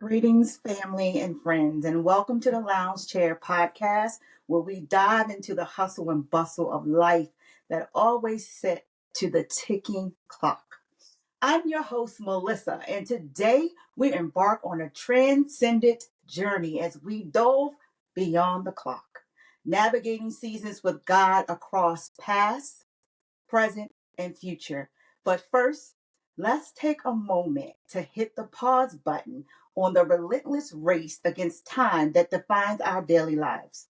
Greetings, family and friends, and welcome to the Lounge Chair Podcast, where we dive into the hustle and bustle of life that always set to the ticking clock. I'm your host, Melissa, and today we embark on a transcendent journey as we dove beyond the clock, navigating seasons with God across past, present, and future. But first, let's take a moment to hit the pause button on the relentless race against time that defines our daily lives.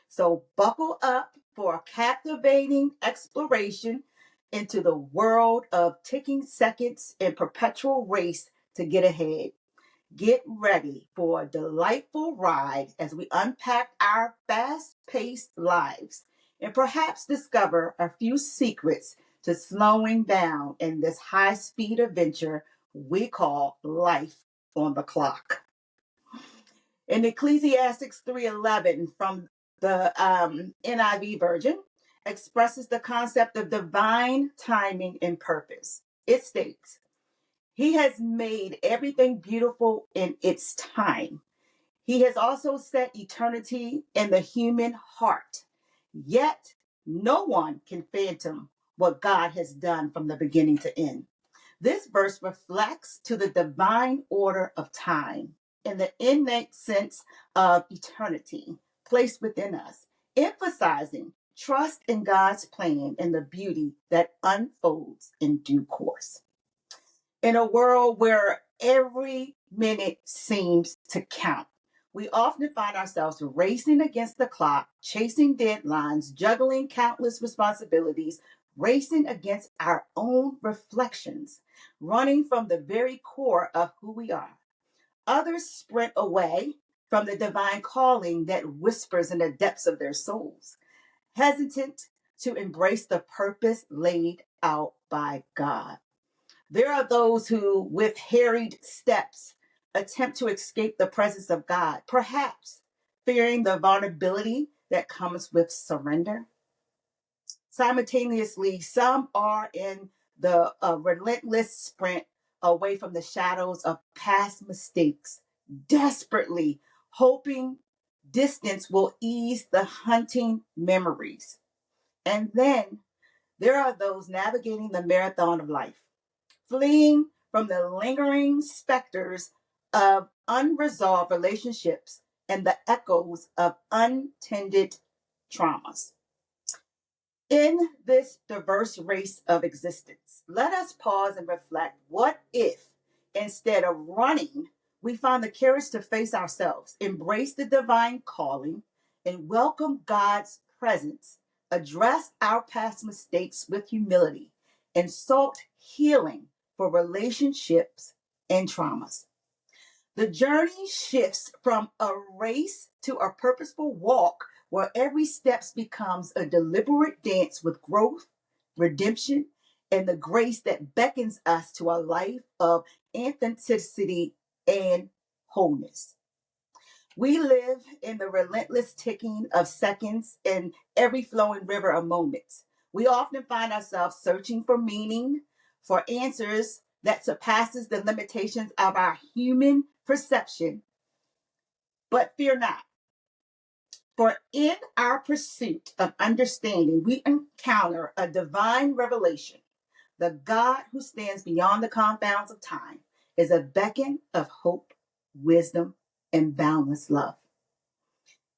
So, buckle up for a captivating exploration into the world of ticking seconds and perpetual race to get ahead. Get ready for a delightful ride as we unpack our fast paced lives and perhaps discover a few secrets to slowing down in this high speed adventure we call life on the clock. In Ecclesiastes 3:11 from the NIV version, expresses the concept of divine timing and purpose. It states, He has made everything beautiful in its time. He has also set eternity in the human heart. Yet, no one can fathom what God has done from the beginning to end. This verse reflects to the divine order of time in the innate sense of eternity placed within us, emphasizing trust in God's plan and the beauty that unfolds in due course. In a world where every minute seems to count, we often find ourselves racing against the clock, chasing deadlines, juggling countless responsibilities, racing against our own reflections, running from the very core of who we are. Others sprint away from the divine calling that whispers in the depths of their souls, hesitant to embrace the purpose laid out by God. There are those who, with harried steps, attempt to escape the presence of God, perhaps fearing the vulnerability that comes with surrender. Simultaneously, some are in the relentless sprint away from the shadows of past mistakes, desperately hoping distance will ease the hunting memories. And then there are those navigating the marathon of life, fleeing from the lingering specters of unresolved relationships and the echoes of untended traumas. In this diverse race of existence, let us pause and reflect. What if, instead of running, we find the courage to face ourselves, embrace the divine calling, and welcome God's presence, address our past mistakes with humility, and sought healing for relationships and traumas? The journey shifts from a race to a purposeful walk where every step becomes a deliberate dance with growth, redemption, and the grace that beckons us to a life of authenticity and wholeness. We live in the relentless ticking of seconds and every flowing river of moments. We often find ourselves searching for meaning, for answers that surpasses the limitations of our human perception. But fear not, for in our pursuit of understanding, we encounter a divine revelation. The God who stands beyond the confounds of time is a beacon of hope, wisdom, and boundless love.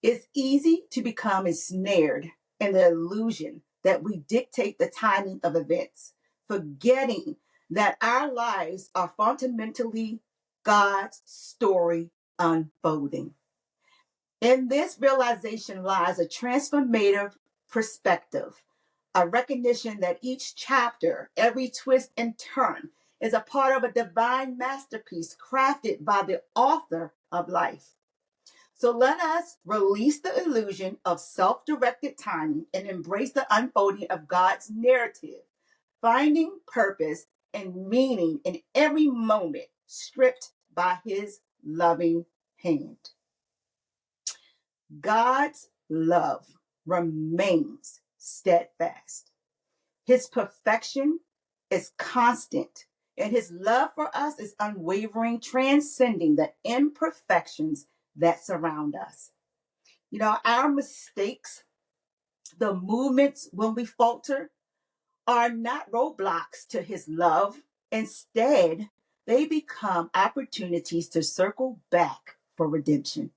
It's easy to become ensnared in the illusion that we dictate the timing of events, forgetting that our lives are fundamentally God's story unfolding. In this realization lies a transformative perspective, a recognition that each chapter, every twist and turn, is a part of a divine masterpiece crafted by the author of life. So let us release the illusion of self-directed timing and embrace the unfolding of God's narrative, finding purpose and meaning in every moment stripped by his loving hand. God's love remains steadfast. His perfection is constant, And his love for us is unwavering, transcending the imperfections that surround us. You know, our mistakes, the movements when we falter, are not roadblocks to his love. Instead, they become opportunities to circle back for redemption.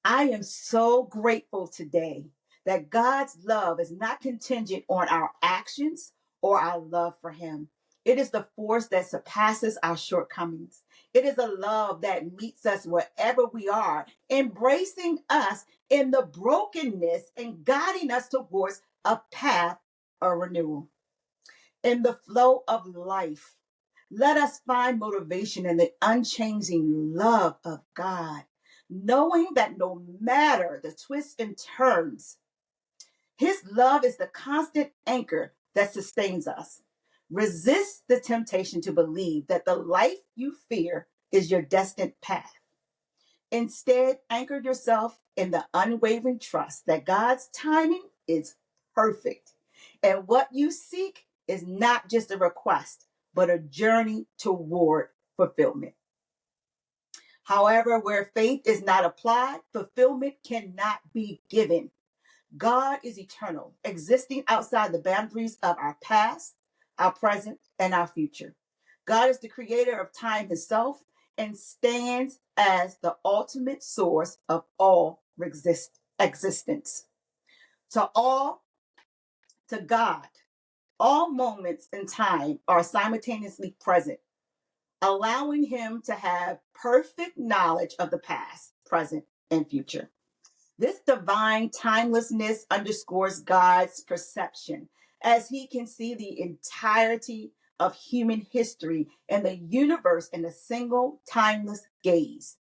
I am so grateful today that God's love is not contingent on our actions or our love for him. It is the force that surpasses our shortcomings. It is a love that meets us wherever we are, embracing us in the brokenness and guiding us towards a path of renewal. In the flow of life, let us find motivation in the unchanging love of God, knowing that no matter the twists and turns, his love is the constant anchor that sustains us. Resist the temptation to believe that the life you fear is your destined path. Instead, anchor yourself in the unwavering trust that God's timing is perfect. And what you seek is not just a request, but a journey toward fulfillment. However, where faith is not applied, fulfillment cannot be given. God is eternal, existing outside the boundaries of our past, our present, and our future. God is the creator of time himself and stands as the ultimate source of all existence. To all, to God, all moments in time are simultaneously present, allowing him to have perfect knowledge of the past, present, and future. This divine timelessness underscores God's perception as he can see the entirety of human history and the universe in a single timeless gaze.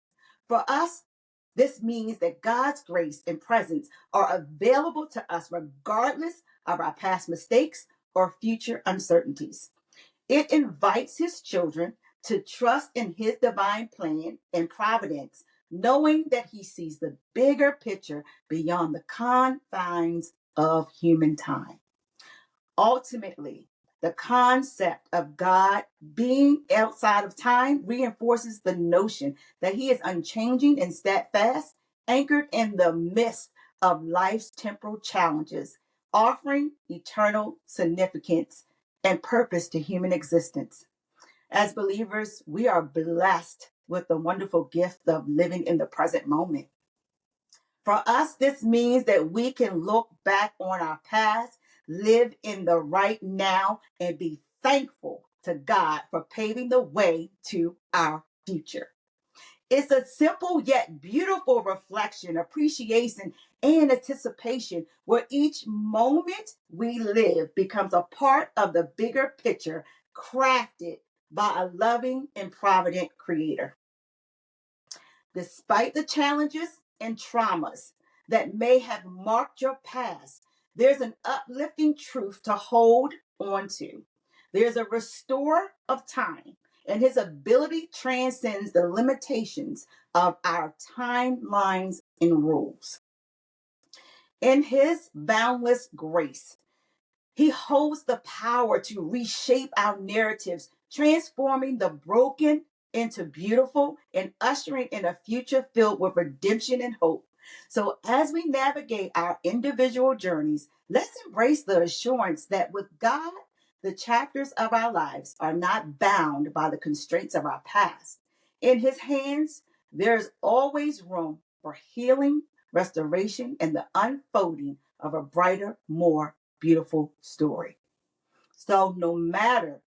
For us, this means that God's grace and presence are available to us regardless of our past mistakes or future uncertainties. It invites his children to trust in his divine plan and providence, knowing that he sees the bigger picture beyond the confines of human time. Ultimately, the concept of God being outside of time reinforces the notion that he is unchanging and steadfast, anchored in the midst of life's temporal challenges, offering eternal significance and purpose to human existence. As believers, we are blessed with the wonderful gift of living in the present moment. For us, this means that we can look back on our past, live in the right now, and be thankful to God for paving the way to our future. It's a simple yet beautiful reflection, appreciation, and anticipation where each moment we live becomes a part of the bigger picture crafted by a loving and provident creator. Despite the challenges and traumas that may have marked your past, there's an uplifting truth to hold on to. There's a restorer of time, and his ability transcends the limitations of our timelines and rules. In his boundless grace, he holds the power to reshape our narratives, transforming the broken into beautiful and ushering in a future filled with redemption and hope. So, as we navigate our individual journeys, let's embrace the assurance that with God, the chapters of our lives are not bound by the constraints of our past. In his hands, there's always room for healing, restoration, and the unfolding of a brighter, more beautiful story. So, no matter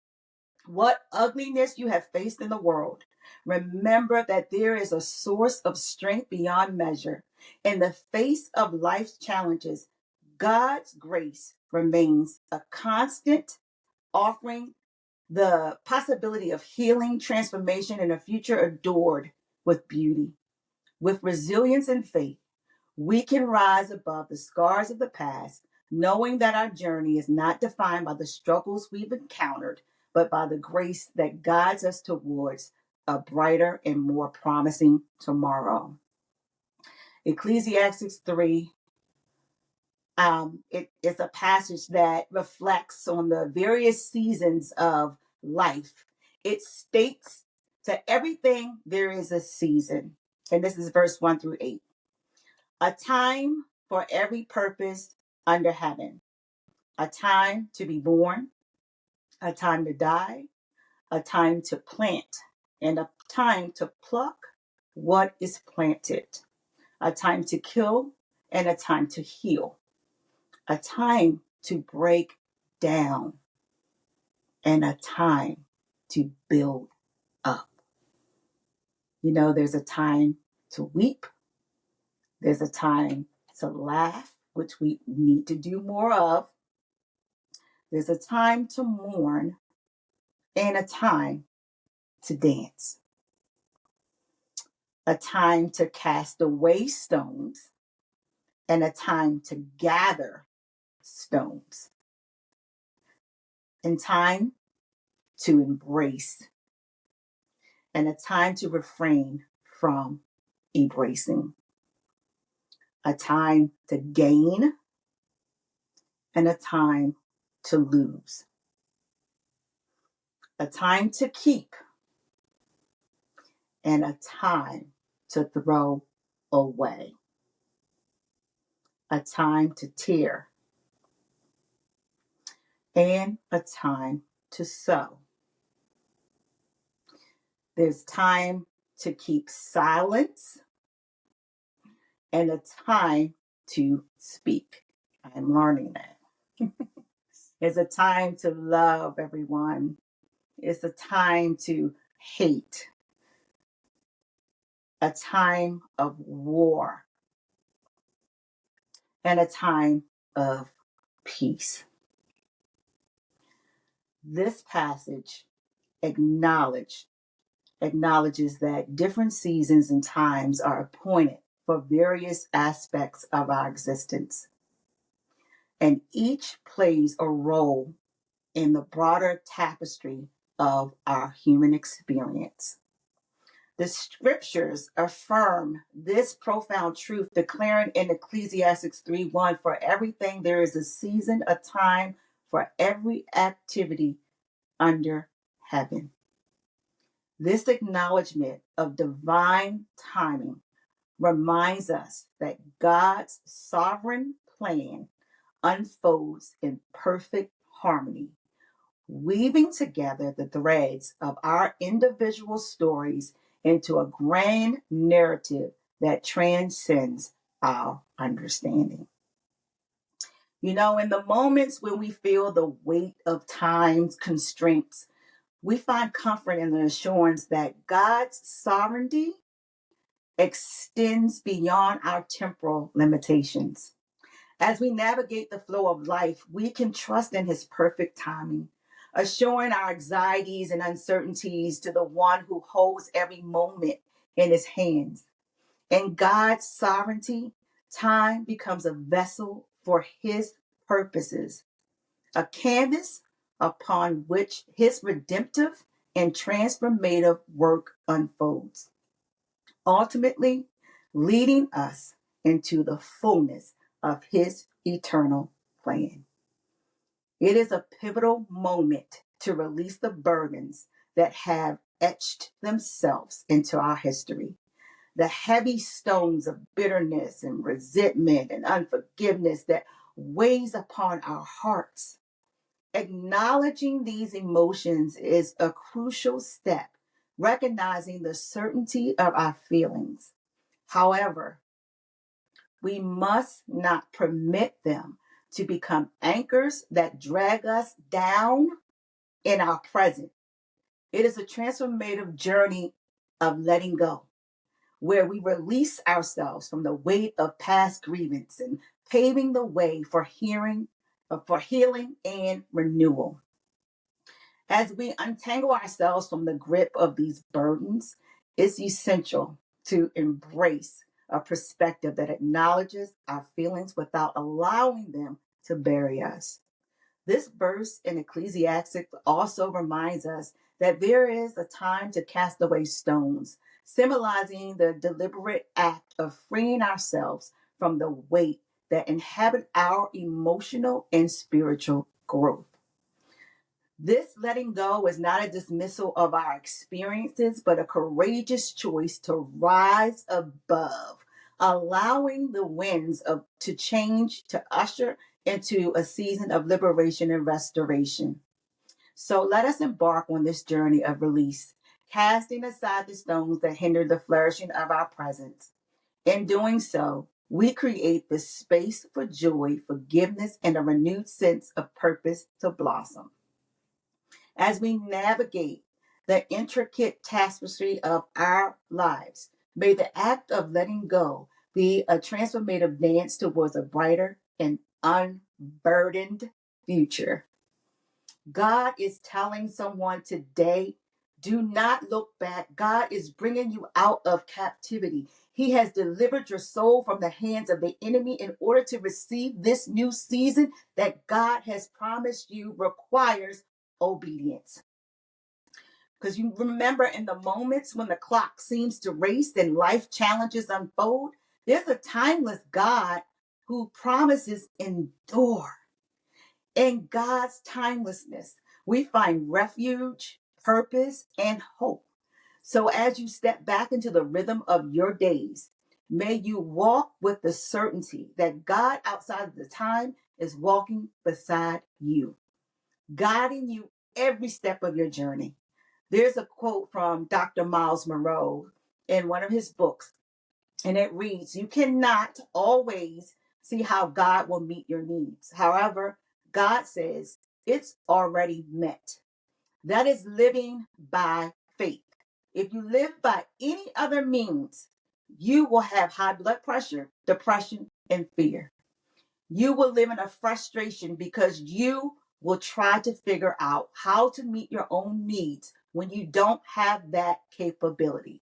what ugliness you have faced in the world, remember that there is a source of strength beyond measure. In the face of life's challenges, God's grace remains a constant, offering the possibility of healing, transformation, and a future adored with beauty. With resilience and faith, we can rise above the scars of the past, knowing that our journey is not defined by the struggles we've encountered, but by the grace that guides us towards a brighter and more promising tomorrow. Ecclesiastes 3, it is a passage that reflects on the various seasons of life It states, to everything there is a season. And this is verse 1 through 8. A time for every purpose under heaven. A time to be born, a time to die, a time to plant, and a time to pluck what is planted. A time to kill and a time to heal. A time to break down and a time to build up. You know, there's a time to weep. There's a time to laugh, which we need to do more of. There's a time to mourn and a time to dance. A time to cast away stones and a time to gather stones. And time to embrace and a time to refrain from embracing. A time to gain and a time to lose. A time to keep and a time to throw away. A time to tear and a time to sow. There's time to keep silence and a time to speak. I'm learning that. It's a time to love everyone. It's a time to hate. A time of war and a time of peace. This passage acknowledges that different seasons and times are appointed for various aspects of our existence, and each plays a role in the broader tapestry of our human experience. The scriptures affirm this profound truth, declaring in Ecclesiastes 3:1, for everything there is a season, a time for every activity under heaven. This acknowledgement of divine timing reminds us that God's sovereign plan unfolds in perfect harmony, weaving together the threads of our individual stories into a grand narrative that transcends our understanding. You know, in the moments when we feel the weight of time's constraints, we find comfort in the assurance that God's sovereignty extends beyond our temporal limitations. As we navigate the flow of life, we can trust in his perfect timing, assuring our anxieties and uncertainties to the one who holds every moment in his hands. In God's sovereignty, time becomes a vessel for his purposes, a canvas upon which his redemptive and transformative work unfolds, ultimately leading us into the fullness of his eternal plan. It is a pivotal moment to release the burdens that have etched themselves into our history, the heavy stones of bitterness and resentment and unforgiveness that weighs upon our hearts. Acknowledging these emotions is a crucial step, recognizing the certainty of our feelings. However, we must not permit them to become anchors that drag us down in our present. It is a transformative journey of letting go, where we release ourselves from the weight of past grievance and paving the way for healing and renewal. As we untangle ourselves from the grip of these burdens, it's essential to embrace a perspective that acknowledges our feelings without allowing them to bury us. This verse in Ecclesiastes also reminds us that there is a time to cast away stones, symbolizing the deliberate act of freeing ourselves from the weight that inhabit our emotional and spiritual growth. This letting go is not a dismissal of our experiences, but a courageous choice to rise above, allowing the winds to change, to usher into a season of liberation and restoration. So let us embark on this journey of release, casting aside the stones that hinder the flourishing of our present. In doing so, we create the space for joy, forgiveness, and a renewed sense of purpose to blossom. As we navigate the intricate tapestry of our lives, may the act of letting go be a transformative dance towards a brighter and unburdened future. God is telling someone today, do not look back. God is bringing you out of captivity. He has delivered your soul from the hands of the enemy in order to receive this new season that God has promised you requires obedience. Because you remember in the moments when the clock seems to race and life challenges unfold, there's a timeless God who promises endure. In God's timelessness, we find refuge, purpose, and hope. So as you step back into the rhythm of your days, may you walk with the certainty that God outside of the time is walking beside you, guiding you every step of your journey. There's a quote from Dr. Miles Monroe in one of his books, and it reads, "You cannot always see how God will meet your needs. However, God says it's already met." That is living by faith. If you live by any other means, you will have high blood pressure, depression, and fear. You will live in a frustration because you will try to figure out how to meet your own needs when you don't have that capability.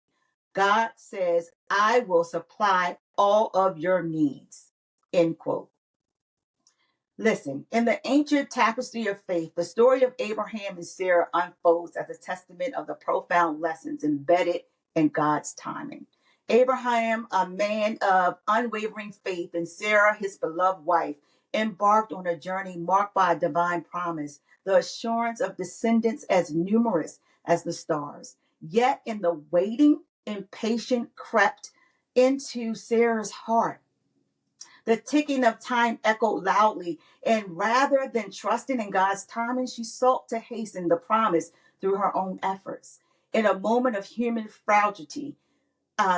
God says, I will supply all of your needs. End quote. Listen, in the ancient tapestry of faith, the story of Abraham and Sarah unfolds as a testament of the profound lessons embedded in God's timing. Abraham, a man of unwavering faith, and Sarah, his beloved wife, embarked on a journey marked by a divine promise, the assurance of descendants as numerous as the stars. Yet in the waiting, impatient crept into Sarah's heart. The ticking of time echoed loudly, and rather than trusting in God's timing, she sought to hasten the promise through her own efforts. In a moment of human fragility,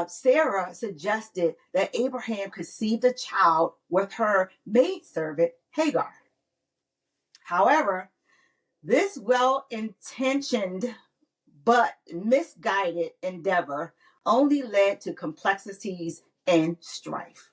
Sarah suggested that Abraham conceive the child with her maidservant Hagar. However, this well intentioned but misguided endeavor only led to complexities and strife.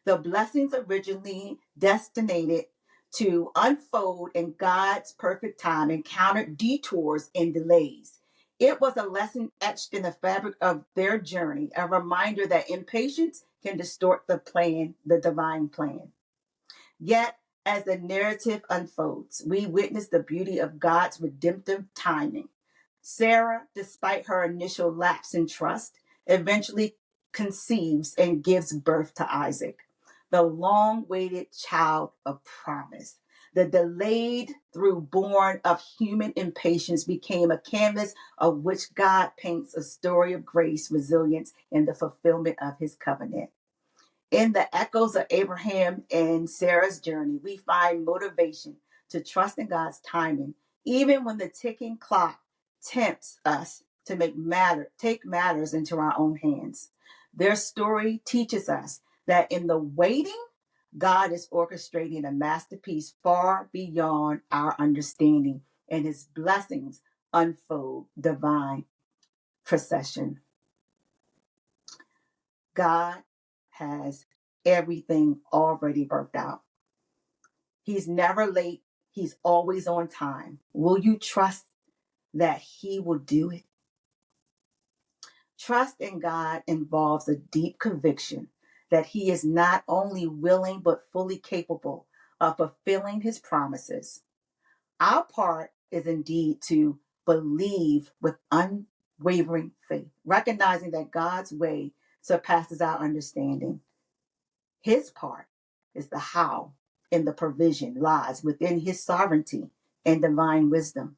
The blessings originally destined to unfold in God's perfect time encountered detours and delays. It was a lesson etched in the fabric of their journey, a reminder that impatience can distort the divine plan. Yet, as the narrative unfolds, we witness the beauty of God's redemptive timing. Sarah, despite her initial lapse in trust, eventually conceives and gives birth to Isaac, the long awaited child of promise. The delayed through born of human impatience became a canvas of which God paints a story of grace, resilience, and the fulfillment of his covenant. In the echoes of Abraham and Sarah's journey, we find motivation to trust in God's timing, even when the ticking clock tempts us to take matters into our own hands. Their story teaches us that in the waiting, God is orchestrating a masterpiece far beyond our understanding, and his blessings unfold divine procession. God has everything already worked out. He's never late. He's always on time. Will you trust that he will do it? Trust in God involves a deep conviction that he is not only willing but fully capable of fulfilling his promises. Our part is indeed to believe with unwavering faith, recognizing that God's way surpasses our understanding. His part is the how, and the provision lies within his sovereignty and divine wisdom.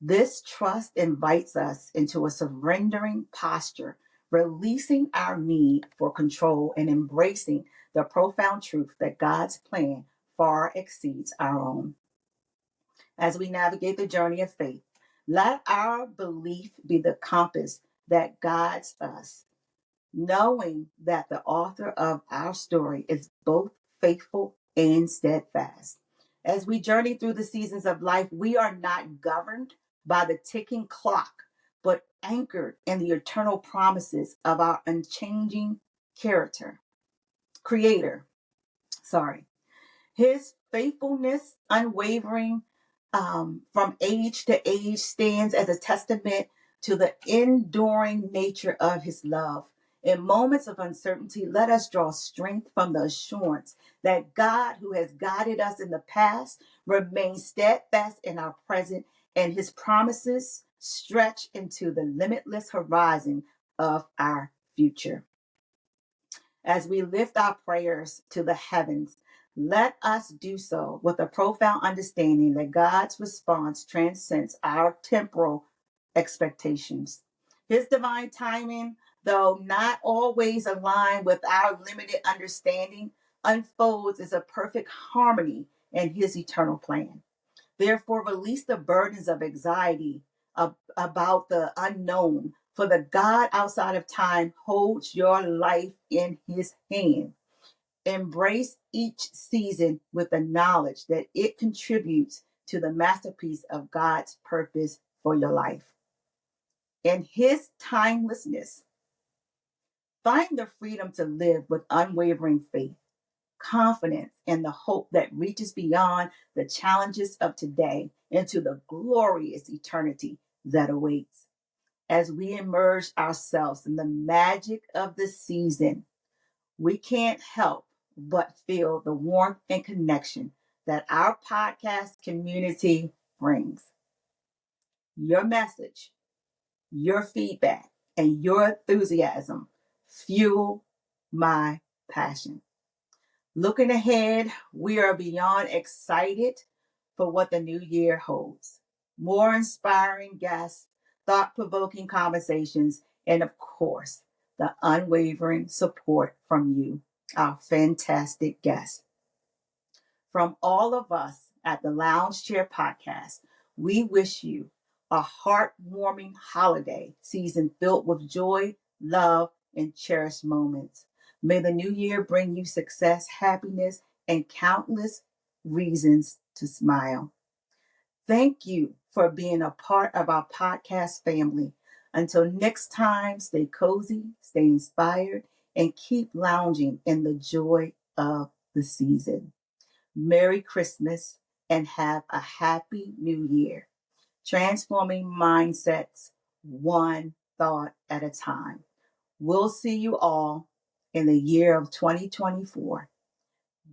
This trust invites us into a surrendering posture, releasing our need for control and embracing the profound truth that God's plan far exceeds our own. As we navigate the journey of faith, let our belief be the compass that guides us, knowing that the author of our story is both faithful and steadfast. As we journey through the seasons of life, we are not governed by the ticking clock, but anchored in the eternal promises of our unchanging creator. Sorry. His faithfulness, unwavering from age to age, stands as a testament to the enduring nature of his love. In moments of uncertainty, let us draw strength from the assurance that God, who has guided us in the past, remains steadfast in our present, and his promises stretch into the limitless horizon of our future. As we lift our prayers to the heavens, let us do so with a profound understanding that God's response transcends our temporal expectations. His divine timing, though not always aligned with our limited understanding, unfolds as a perfect harmony in his eternal plan. Therefore, release the burdens of anxiety about the unknown, for the God outside of time holds your life in his hand. Embrace each season with the knowledge that it contributes to the masterpiece of God's purpose for your life. In his timelessness, find the freedom to live with unwavering faith, confidence, and the hope that reaches beyond the challenges of today into the glorious eternity that awaits. As we immerse ourselves in the magic of the season, we can't help but feel the warmth and connection that our podcast community brings. Your message, your feedback, and your enthusiasm fuel my passion. Looking ahead, we are beyond excited for what the new year holds. More inspiring guests, thought-provoking conversations, and of course, the unwavering support from you, our fantastic guests. From all of us at the Lounge Chair Podcast, we wish you a heartwarming holiday season filled with joy, love, and cherished moments. May the new year bring you success, happiness, and countless reasons to smile. Thank you for being a part of our podcast family. Until next time, stay cozy, stay inspired, and keep lounging in the joy of the season. Merry Christmas and have a happy new year. Transforming mindsets one thought at a time. We'll see you all in the year of 2024.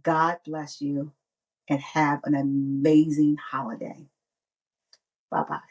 God bless you and have an amazing holiday. Bye-bye.